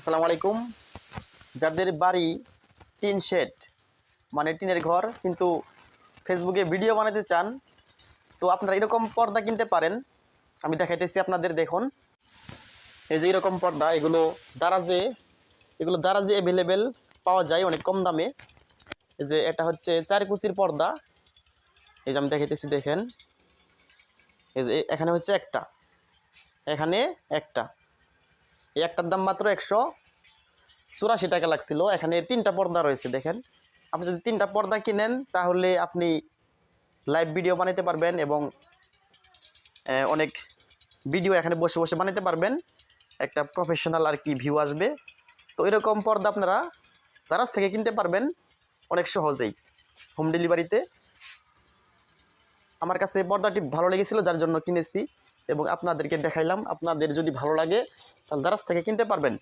আসসালামু আলাইকুম। যাদের বাড়ি টিন শেড মানে টিনের ঘর কিন্তু ফেসবুকে ভিডিও বানাতে চান, তো আপনারা এরকম পর্দা কিনতে পারেন। আমি দেখাইতেছি আপনাদের, দেখুন এই যে এরকম পর্দা, এগুলো দারাজে অ্যাভেলেবেল পাওয়া যায় অনেক কম দামে। এই যে এটা হচ্ছে 4 কুচির পর্দা, এই যে আমি দেখাইতেছি, দেখেন এই যে এখানে হচ্ছে এখানে একটা এই একটার দাম মাত্র 184 টাকা লাগছিল। এখানে 3টা পর্দা রয়েছে, দেখেন। আপনি যদি 3টা পর্দা কিনেন তাহলে আপনি লাইভ ভিডিও বানাতে পারবেন এবং অনেক ভিডিও এখানে বসে বসে বানাতে পারবেন, একটা প্রফেশনাল আর কি ভিউ আসবে। তো এরকম পর্দা আপনারা দারাজ থেকে কিনতে পারবেন অনেক সহজেই, হোম ডেলিভারিতে। আমার কাছে এই পর্দাটি ভালো লেগেছিল, যার জন্য কিনেছি এবং আপনাদেরকে দেখাইলাম। আপনাদের যদি ভালো লাগে তাহলে দারাজ থেকে কিনতে পারবেন।